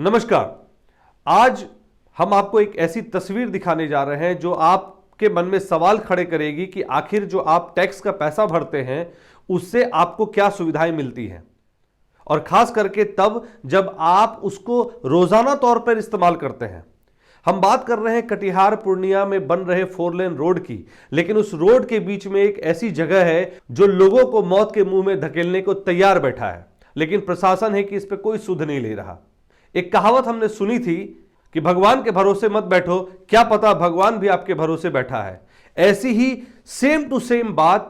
नमस्कार। आज हम आपको एक ऐसी तस्वीर दिखाने जा रहे हैं जो आपके मन में सवाल खड़े करेगी कि आखिर जो आप टैक्स का पैसा भरते हैं उससे आपको क्या सुविधाएं मिलती हैं, और खास करके तब जब आप उसको रोजाना तौर पर इस्तेमाल करते हैं। हम बात कर रहे हैं कटिहार पूर्णिया में बन रहे 4 लेन रोड की, लेकिन उस रोड के बीच में एक ऐसी जगह है जो लोगों को मौत के मुंह में धकेलने को तैयार बैठा है, लेकिन प्रशासन है कि इस पर कोई सुध नहीं ले रहा। एक कहावत हमने सुनी थी कि भगवान के भरोसे मत बैठो, क्या पता भगवान भी आपके भरोसे बैठा है। ऐसी ही सेम टू सेम बात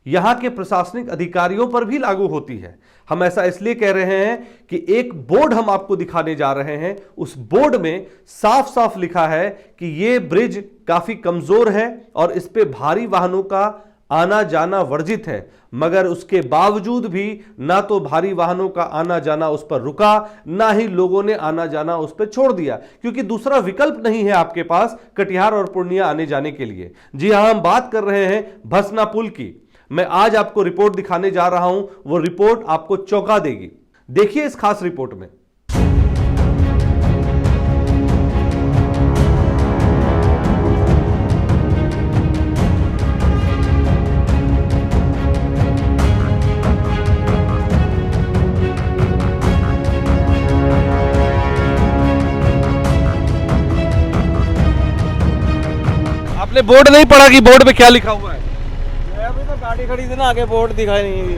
यहां के प्रशासनिक अधिकारियों पर भी लागू होती है। हम ऐसा इसलिए कह रहे हैं कि एक बोर्ड हम आपको दिखाने जा रहे हैं। उस बोर्ड में साफ साफ लिखा है कि यह ब्रिज काफी कमजोर है और इस पे भारी वाहनों का आना जाना वर्जित है, मगर उसके बावजूद भी ना तो भारी वाहनों का आना जाना उस पर रुका, ना ही लोगों ने आना जाना उस पर छोड़ दिया, क्योंकि दूसरा विकल्प नहीं है आपके पास कटिहार और पूर्णिया आने जाने के लिए। जी हां, हम बात कर रहे हैं भसना पुल की। मैं आज आपको रिपोर्ट दिखाने जा रहा हूं, वो रिपोर्ट आपको चौंका देगी। देखिए इस खास रिपोर्ट में। आपने बोर्ड नहीं पढ़ा कि बोर्ड पे क्या लिखा हुआ है? अभी तो गाड़ी खड़ी थी ना, आगे बोर्ड दिखाई नहीं दी।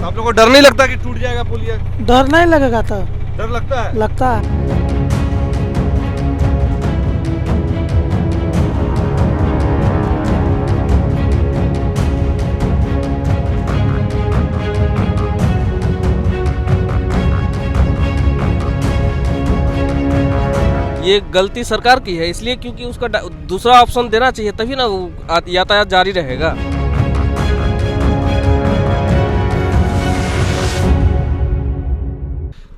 आप लोगों को डर नहीं लगता कि टूट जाएगा पुल? या डर नहीं लगेगा तो डर लगता है? लगता है। ये गलती सरकार की है, इसलिए क्योंकि उसका दूसरा ऑप्शन देना चाहिए, तभी ना वो यातायात जारी रहेगा।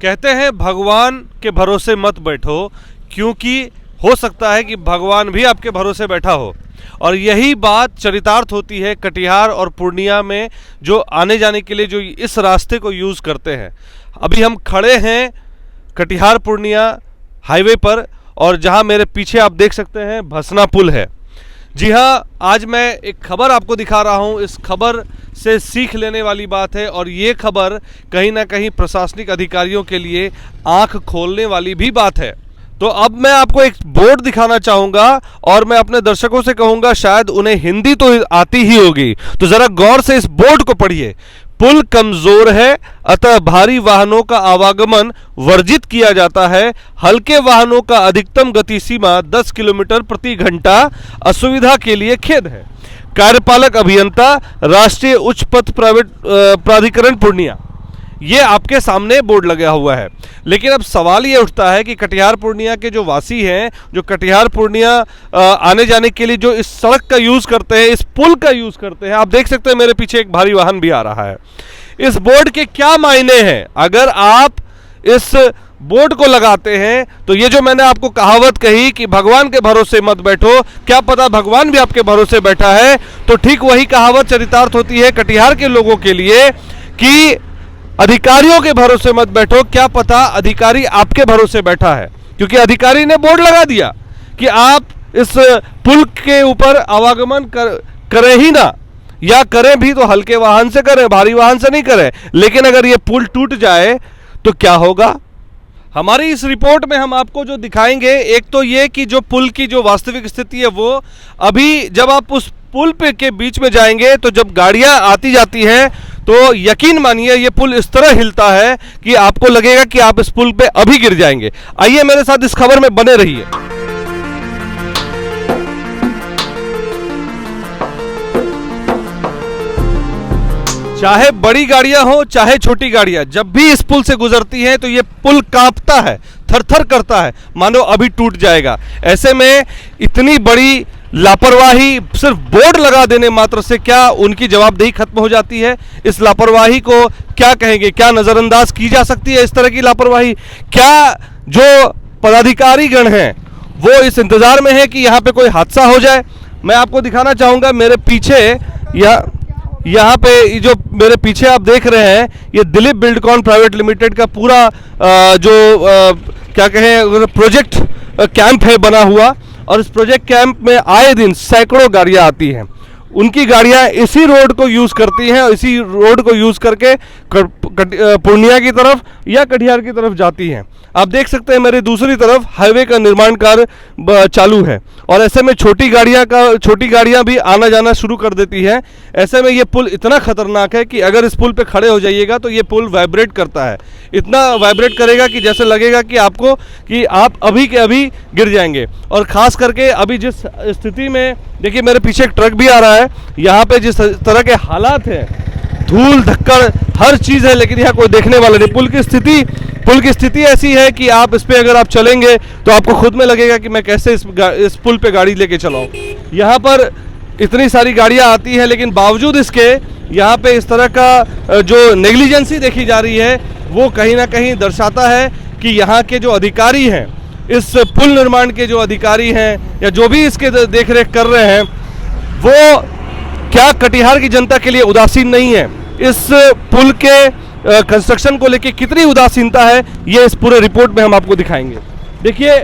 कहते हैं भगवान के भरोसे मत बैठो, क्योंकि हो सकता है कि भगवान भी आपके भरोसे बैठा हो। और यही बात चरितार्थ होती है कटिहार और पूर्णिया में, जो आने जाने के लिए जो इस रास्ते को यूज़ करते हैं। अभी हम खड़े हैं कटिहार पूर्णिया हाईवे पर, और जहां मेरे पीछे आप देख सकते हैं भसना पुल है। जी हां, आज मैं एक खबर आपको दिखा रहा हूं। इस खबर से सीख लेने वाली बात है, और ये खबर कहीं ना कहीं प्रशासनिक अधिकारियों के लिए आंख खोलने वाली भी बात है। तो अब मैं आपको एक बोर्ड दिखाना चाहूँगा, और मैं अपने दर्शकों से कहूँगा शायद उन्हें हिंदी तो आती ही होगी, तो ज़रा गौर से इस बोर्ड को पढ़िए। पुल कमजोर है, अतः भारी वाहनों का आवागमन वर्जित किया जाता है। हल्के वाहनों का अधिकतम गति सीमा 10 किलोमीटर प्रति घंटा। असुविधा के लिए खेद है। कार्यपालक अभियंता, राष्ट्रीय उच्च पथ प्राधिकरण पूर्णिया। ये आपके सामने बोर्ड लगा हुआ है। लेकिन अब सवाल ये उठता है कि कटिहार पूर्णिया के जो वासी हैं, जो कटिहार पूर्णिया आने जाने के लिए जो इस सड़क का यूज़ करते हैं, इस पुल का यूज़ करते हैं, आप देख सकते हैं मेरे पीछे एक भारी वाहन भी आ रहा है। इस बोर्ड के क्या मायने हैं? अगर आप इस बोर्ड को लगाते हैं तो ये जो मैंने आपको कहावत कही कि भगवान के भरोसे मत बैठो, क्या पता भगवान भी आपके भरोसे बैठा है, तो ठीक वही कहावत चरितार्थ होती है कटिहार के लोगों के लिए कि अधिकारियों के भरोसे मत बैठो, क्या पता अधिकारी आपके भरोसे बैठा है। क्योंकि अधिकारी ने बोर्ड लगा दिया कि आप इस पुल के ऊपर आवागमन करें ही ना, या करें भी तो हल्के वाहन से करें, भारी वाहन से नहीं करें। लेकिन अगर ये पुल टूट जाए तो क्या होगा? हमारी इस रिपोर्ट में हम आपको जो दिखाएंगे, एक तो ये कि जो पुल की जो वास्तविक स्थिति है वो अभी, जब आप उस पुल पे के बीच में जाएंगे तो जब गाड़ियां आती जाती हैं तो यकीन मानिए ये पुल इस तरह हिलता है कि आपको लगेगा कि आप इस पुल पे अभी गिर जाएंगे। आइए मेरे साथ इस खबर में बने रहिए। चाहे बड़ी गाड़ियां हो चाहे छोटी गाड़ियां, जब भी इस पुल से गुजरती हैं तो ये पुल कांपता है, थरथर करता है, मानो अभी टूट जाएगा। ऐसे में इतनी बड़ी लापरवाही सिर्फ बोर्ड लगा देने मात्र से क्या उनकी जवाबदेही खत्म हो जाती है? इस लापरवाही को क्या कहेंगे? क्या नजरअंदाज की जा सकती है इस तरह की लापरवाही? क्या जो पदाधिकारी गण हैं वो इस इंतजार में है कि यहाँ पे कोई हादसा हो जाए? मैं आपको दिखाना चाहूंगा मेरे पीछे, यहाँ पे जो मेरे पीछे आप देख रहे हैं, ये दिलीप बिल्डकॉन प्राइवेट लिमिटेड का पूरा क्या कहें प्रोजेक्ट कैंप है बना हुआ। और इस प्रोजेक्ट कैंप में आए दिन सैकड़ों गाड़ियां आती हैं। उनकी गाड़ियां इसी रोड को यूज़ करती हैं और इसी रोड को यूज़ करके पूर्णिया की तरफ या कटिहार की तरफ जाती हैं। आप देख सकते हैं मेरे दूसरी तरफ हाईवे का निर्माण कार्य चालू है और ऐसे में छोटी गाड़ियां भी आना जाना शुरू कर देती हैं। ऐसे में ये पुल इतना खतरनाक है कि अगर इस पुल पे खड़े हो जाइएगा तो ये पुल वाइब्रेट करता है, इतना वाइब्रेट करेगा कि जैसे लगेगा कि आपको कि आप अभी के अभी गिर जाएंगे। और ख़ास करके अभी जिस स्थिति में, देखिए मेरे पीछे एक ट्रक भी आ रहा है, यहाँ पे जिस तरह के हालात हैं, धूल धक्कड़ हर चीज़ है, लेकिन यहाँ कोई देखने वाला नहीं। पुल की स्थिति ऐसी है कि आप इस पे अगर आप चलेंगे तो आपको खुद में लगेगा कि मैं कैसे इस पुल पे गाड़ी लेके चलाऊं। यहाँ पर इतनी सारी गाड़ियाँ आती हैं, लेकिन बावजूद इसके यहाँ पे इस तरह का जो नेग्लिजेंसी देखी जा रही है वो कहीं ना कहीं दर्शाता है कि यहाँ के जो अधिकारी हैं, इस पुल निर्माण के जो अधिकारी हैं या जो भी इसके देख रेख कर रहे हैं, वो क्या कटिहार की जनता के लिए उदासीन नहीं है? इस पुल के कंस्ट्रक्शन को लेके कितनी उदासीनता है, ये इस पूरे रिपोर्ट में हम आपको दिखाएंगे। देखिए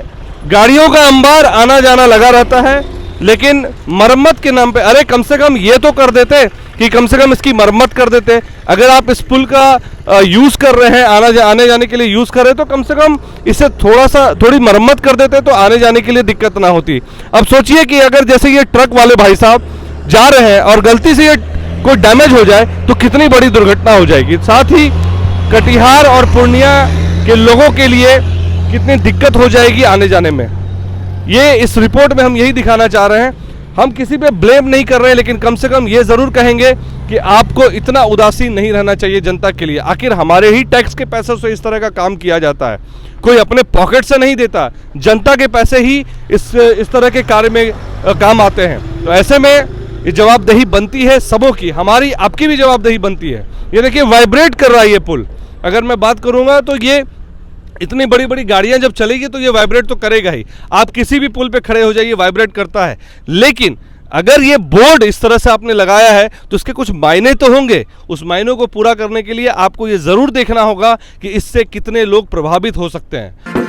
गाड़ियों का अंबार आना जाना लगा रहता है, लेकिन मरम्मत के नाम पे, अरे कम से कम ये तो कर देते कि कम से कम इसकी मरम्मत कर देते। अगर आप इस पुल का यूज़ कर रहे हैं, आने जाने के लिए यूज़ कर रहे हैं, तो कम से कम इसे थोड़ी मरम्मत कर देते तो आने जाने के लिए दिक्कत ना होती। अब सोचिए कि अगर जैसे ये ट्रक वाले भाई साहब जा रहे हैं और गलती से ये कोई डैमेज हो जाए तो कितनी बड़ी दुर्घटना हो जाएगी। साथ ही कटिहार और पूर्णिया के लोगों के लिए कितनी दिक्कत हो जाएगी आने जाने में। ये इस रिपोर्ट में हम यही दिखाना चाह रहे हैं। हम किसी पे ब्लेम नहीं कर रहे हैं, लेकिन कम से कम ये ज़रूर कहेंगे कि आपको इतना उदासीन नहीं रहना चाहिए जनता के लिए। आखिर हमारे ही टैक्स के पैसों से इस तरह का काम किया जाता है, कोई अपने पॉकेट से नहीं देता, जनता के पैसे ही इस तरह के कार्य में काम आते हैं। तो ऐसे में ये जवाबदेही बनती है सबों की, हमारी आपकी भी जवाबदेही बनती है। ये देखिए वाइब्रेट कर रहा है ये पुल। अगर मैं बात करूंगा तो ये इतनी बड़ी बड़ी गाड़ियां जब चलेगी तो ये वाइब्रेट तो करेगा ही। आप किसी भी पुल पे खड़े हो जाइए, वाइब्रेट करता है। लेकिन अगर ये बोर्ड इस तरह से आपने लगाया है तो इसके कुछ मायने तो होंगे। उस मायनों को पूरा करने के लिए आपको ये ज़रूर देखना होगा कि इससे कितने लोग प्रभावित हो सकते हैं।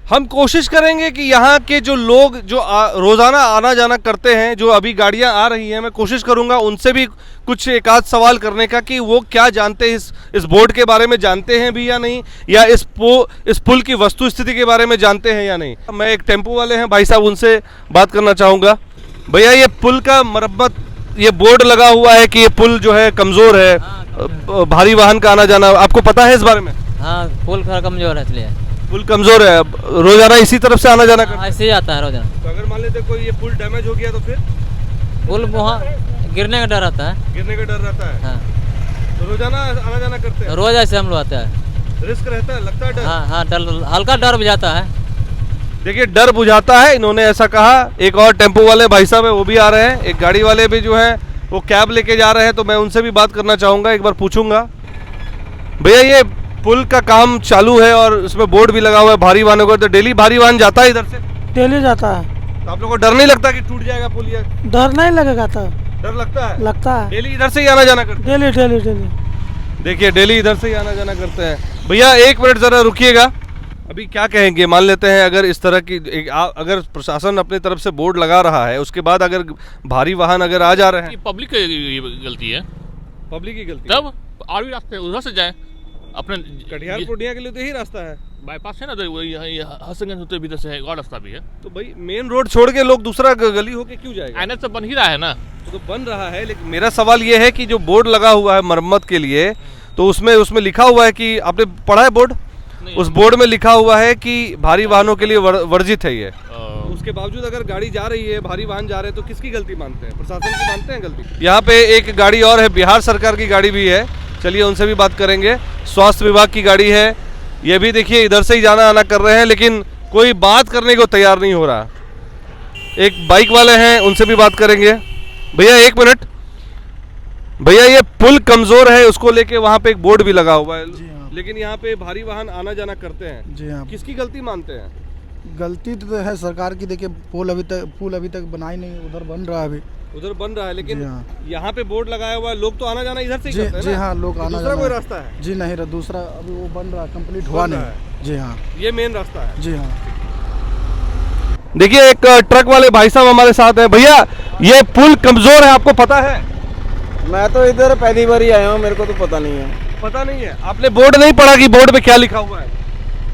हम कोशिश करेंगे कि यहाँ के जो लोग जो रोज़ाना आना जाना करते हैं, जो अभी गाड़ियाँ आ रही हैं, मैं कोशिश करूँगा उनसे भी कुछ एक आध सवाल करने का कि वो क्या जानते हैं, इस बोर्ड के बारे में जानते हैं भी या नहीं, या इस पुल की वस्तु स्थिति के बारे में जानते हैं या नहीं। मैं एक टेम्पो वाले हैं भाई साहब, उनसे बात करना चाहूँगा। भैया ये पुल का मरम्मत, ये बोर्ड लगा हुआ है कि ये पुल जो है कमज़ोर है, भारी वाहन का आना जाना, आपको पता है इस बारे में? हाँ, पुल थोड़ा कमज़ोर है इसलिए। पुल कमजोर है, रोजाना इसी तरफ से आना जाना करता है? ऐसे ही आता है रोजाना। तो अगर मान लेते कोई ये पुल डैमेज हो गया तो फिर पुल वहाँ गिरने का डर रहता है। गिरने का डर रहता है। हाँ। तो रोजाना आना जाना करते हैं? रोज ऐसे हम लोग आते हैं। रिस्क रहता है, लगता है डर? हाँ हाँ, डर, हल्का डर बुझाता है। देखिए डर बुझाता है, इन्होंने ऐसा कहा। एक और टेम्पो वाले भाई साहब है, वो भी आ रहे हैं। एक गाड़ी वाले भी जो है वो कैब लेके जा रहे हैं, तो मैं उनसे भी बात करना चाहूँगा, एक बार पूछूंगा। भैया ये पुल का काम चालू है और इसमें बोर्ड भी लगा हुआ है भारी वाहनों का, तो डेली भारी वाहन जाता है इधर से? डेली जाता है। तो आप लोगों को डर नहीं लगता कि टूट जाएगा पुल? या डर नहीं लगेगा तो डर लगता है? लगता है। डेली इधर से ही आना जाना करते हैं? Daily daily daily. देखिए डेली इधर से ही आना जाना करते हैं। भैया एक मिनट ज़रा रुकिएगा, अभी क्या कहेंगे? मान लेते हैं अगर इस तरह की अगर प्रशासन अपनी तरफ से बोर्ड लगा रहा है, उसके बाद अगर भारी वाहन अगर आ जा रहे हैं, पब्लिक की गलती है। पब्लिक की गलती? तब और भी रास्ते उधर से जाए, अपने कटिहार पूर्णिया के लिए तो यही रास्ता है, बाईपास है ना, तो हसनगंज होते भी इधर से है, और रास्ता भी है। तो भाई मेन रोड छोड़ के लोग दूसरा गली होके क्यों जाएगा? एनएच तो बन ही रहा है ना। तो बन रहा है, लेकिन मेरा सवाल ये है कि जो बोर्ड लगा हुआ है मरम्मत के लिए, तो उसमें लिखा हुआ है कि, आपने पढ़ा है बोर्ड? उस बोर्ड में लिखा हुआ है कि भारी वाहनों के लिए वर्जित है ये। उसके बावजूद अगर गाड़ी जा रही है, भारी वाहन जा रहे हैं, तो किसकी गलती मानते हैं? प्रशासन की मानते हैं गलती? यहाँ पे एक गाड़ी और है, बिहार सरकार की गाड़ी भी है, चलिए उनसे भी बात करेंगे। स्वास्थ्य विभाग की गाड़ी है, ये भी देखिए इधर से ही जाना आना कर रहे हैं, लेकिन कोई बात करने को तैयार नहीं हो रहा। एक बाइक वाले हैं, उनसे भी बात करेंगे। भैया एक मिनट, भैया ये पुल कमजोर है, उसको लेके वहाँ पे एक बोर्ड भी लगा हुआ है, लेकिन यहाँ पे भारी वाहन आना जाना करते हैं। जी हाँ, किसकी गलती मानते हैं? गलती तो है सरकार की। देखिए पुल अभी तक बनाई नहीं, उधर बन रहा है अभी। उधर बन रहा है, लेकिन जी हाँ। यहाँ पे बोर्ड लगाया हुआ है, लोग तो आना जाना इधर से ही जी करते हैं जी ना? हाँ, लोग आना दूसरा जाना कोई रास्ता है? जी नहीं, दूसरा अभी वो बन रहा, कंप्लीट हुआ बन रहा नहीं। जी हाँ, ये मेन रास्ता है। जी हाँ। देखिए एक ट्रक वाले भाई साहब हमारे साथ हैं। भैया ये पुल कमजोर है, आपको पता है? मैं तो इधर पहली बार ही आया हूँ, मेरे को तो पता नहीं है। पता नहीं है? आपने बोर्ड नहीं पढ़ा कि बोर्ड पे क्या लिखा हुआ है?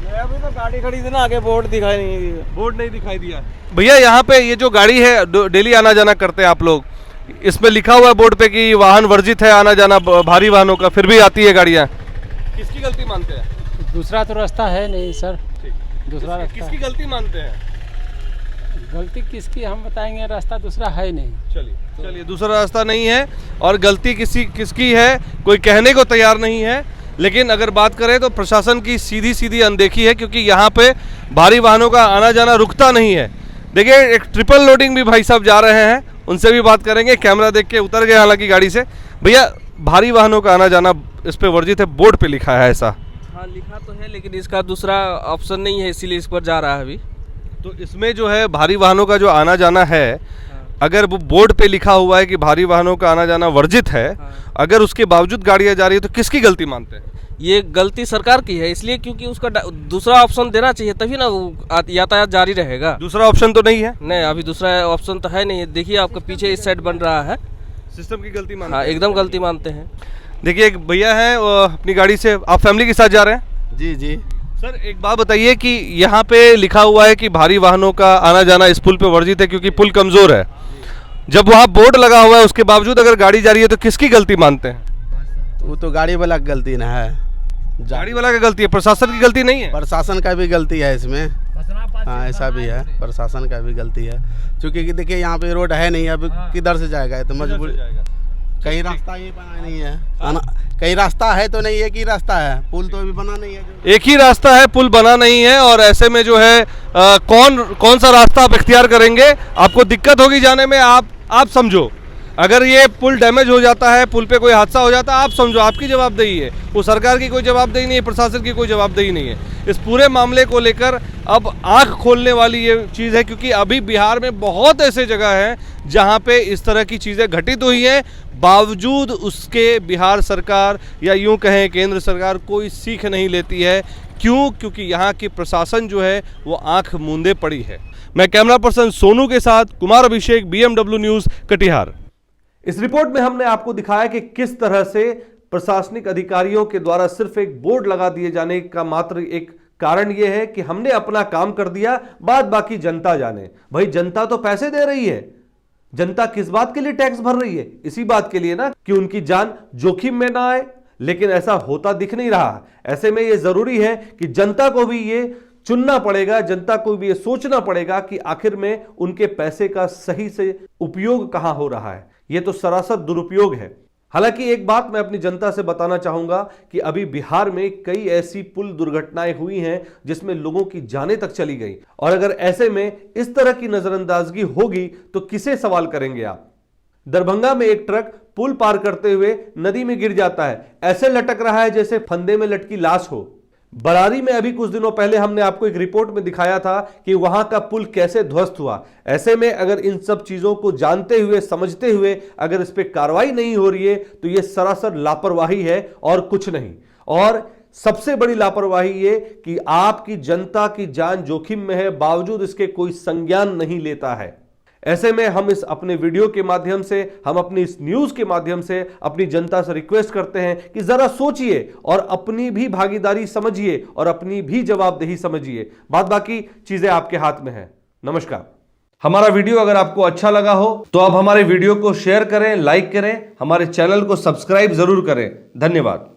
मैं अभी तो गाड़ी खड़ी थी ना, आगे बोर्ड दिखाई नहीं दी। बोर्ड नहीं दिखाई दिया। भैया यहाँ पे ये जो गाड़ी है डेली आना जाना करते हैं आप लोग, इसमें लिखा हुआ है बोर्ड पे कि वाहन वर्जित है आना जाना भारी वाहनों का, फिर भी आती है गाड़ियाँ। किसकी गलती मानते हैं? दूसरा तो रास्ता है नहीं सर। दूसरा रास्ता किसकी गलती मानते हैं? गलती किसकी हम बताएंगे, रास्ता दूसरा है नहीं। चलिए दूसरा रास्ता नहीं है और गलती किसकी है कोई कहने को तैयार नहीं है। लेकिन अगर बात करें तो प्रशासन की सीधी सीधी अनदेखी है, क्योंकि यहाँ पे भारी वाहनों का आना जाना रुकता नहीं है। देखिए एक ट्रिपल लोडिंग भी भाई साहब जा रहे हैं, उनसे भी बात करेंगे। कैमरा देख के उतर गए हालांकि गाड़ी से। भैया भारी वाहनों का आना जाना इस पे वर्जित है, बोर्ड पे लिखा है ऐसा? हाँ लिखा तो है, लेकिन इसका दूसरा ऑप्शन नहीं है, इसीलिए इस पर जा रहा है अभी। तो इसमें जो है भारी वाहनों का जो आना जाना है, अगर वो बोर्ड पे लिखा हुआ है कि भारी वाहनों का आना जाना वर्जित है, अगर उसके बावजूद गाड़ियां जा रही है तो किसकी गलती मानते हैं? ये गलती सरकार की है, इसलिए क्योंकि उसका दूसरा ऑप्शन देना चाहिए, तभी ना वो यातायात जारी रहेगा। दूसरा ऑप्शन तो नहीं है? नहीं, अभी दूसरा ऑप्शन तो है नहीं। देखिए आपके पीछे इस साइड बन रहा है। सिस्टम की गलती मानते हाँ हैं? एकदम गलती मानते हैं। देखिए एक भैया हैं, वो अपनी गाड़ी से, आप फैमिली के साथ जा रहे हैं? जी जी। सर एक बात बताइए कि यहाँ पे लिखा हुआ है कि भारी वाहनों का आना जाना इस पुल पे वर्जित है क्योंकि पुल कमजोर है। जब वहाँ बोर्ड लगा हुआ है उसके बावजूद अगर गाड़ी जा रही है तो किसकी गलती मानते हैं? वो तो गाड़ी वाला की गलती ना है, गाड़ी वाला की गलती है, प्रशासन की गलती नहीं है? प्रशासन का भी गलती है इसमें। हाँ ऐसा भी है, प्रशासन का भी गलती है, क्योंकि देखिए यहाँ पे रोड है नहीं, अब किधर से जाएगा? तो मजबूर, कहीं रास्ता ही बना नहीं है, कहीं रास्ता है तो नहीं, एक ही रास्ता है, पुल तो अभी बना नहीं है। एक ही रास्ता है, पुल बना नहीं है, और ऐसे में जो है कौन सा रास्ता आप इख्तियार करेंगे? आपको दिक्कत होगी जाने में। आप समझो, अगर ये पुल डैमेज हो जाता है, पुल पे कोई हादसा हो जाता है, आप समझो आपकी जवाबदेही है, वो सरकार की कोई जवाबदेही नहीं है, प्रशासन की कोई जवाबदेही नहीं है। इस पूरे मामले को लेकर अब आंख खोलने वाली ये चीज़ है, क्योंकि अभी बिहार में बहुत ऐसे जगह हैं जहां पे इस तरह की चीज़ें घटित हुई हैं, बावजूद उसके बिहार सरकार या यूं कहें केंद्र सरकार कोई सीख नहीं लेती है। क्यों? क्योंकि यहाँ की प्रशासन जो है वो आंख मूंदे पड़ी है। मैं कैमरा पर्सन सोनू के साथ कुमार अभिषेक, BMW न्यूज़, कटिहार। इस रिपोर्ट में हमने आपको दिखाया कि किस तरह से प्रशासनिक अधिकारियों के द्वारा सिर्फ एक बोर्ड लगा दिए जाने का मात्र एक कारण यह है कि हमने अपना काम कर दिया, बाद बाकी जनता जाने। भाई जनता तो पैसे दे रही है, जनता किस बात के लिए टैक्स भर रही है? इसी बात के लिए ना कि उनकी जान जोखिम में ना आए, लेकिन ऐसा होता दिख नहीं रहा। ऐसे में यह जरूरी है कि जनता को भी ये चुनना पड़ेगा, जनता को भी ये सोचना पड़ेगा कि आखिर में उनके पैसे का सही से उपयोग कहां हो रहा है। ये तो सरासर दुरुपयोग है। हालांकि एक बात मैं अपनी जनता से बताना चाहूंगा कि अभी बिहार में कई ऐसी पुल दुर्घटनाएं हुई हैं जिसमें लोगों की जानें तक चली गई, और अगर ऐसे में इस तरह की नजरअंदाजगी होगी तो किसे सवाल करेंगे आप? दरभंगा में एक ट्रक पुल पार करते हुए नदी में गिर जाता है, ऐसे लटक रहा है जैसे फंदे में लटकी लाश हो। बरारी में अभी कुछ दिनों पहले हमने आपको एक रिपोर्ट में दिखाया था कि वहां का पुल कैसे ध्वस्त हुआ। ऐसे में अगर इन सब चीजों को जानते हुए, समझते हुए अगर इस पे कार्रवाई नहीं हो रही है तो यह सरासर लापरवाही है और कुछ नहीं। और सबसे बड़ी लापरवाही ये कि आपकी जनता की जान जोखिम में है, बावजूद इसके कोई संज्ञान नहीं लेता है। ऐसे में हम इस अपने वीडियो के माध्यम से, हम अपनी इस न्यूज के माध्यम से अपनी जनता से रिक्वेस्ट करते हैं कि जरा सोचिए और अपनी भी भागीदारी समझिए और अपनी भी जवाबदेही समझिए। बाद बाकी चीजें आपके हाथ में है। नमस्कार। हमारा वीडियो अगर आपको अच्छा लगा हो तो आप हमारे वीडियो को शेयर करें, लाइक करें, हमारे चैनल को सब्सक्राइब जरूर करें। धन्यवाद।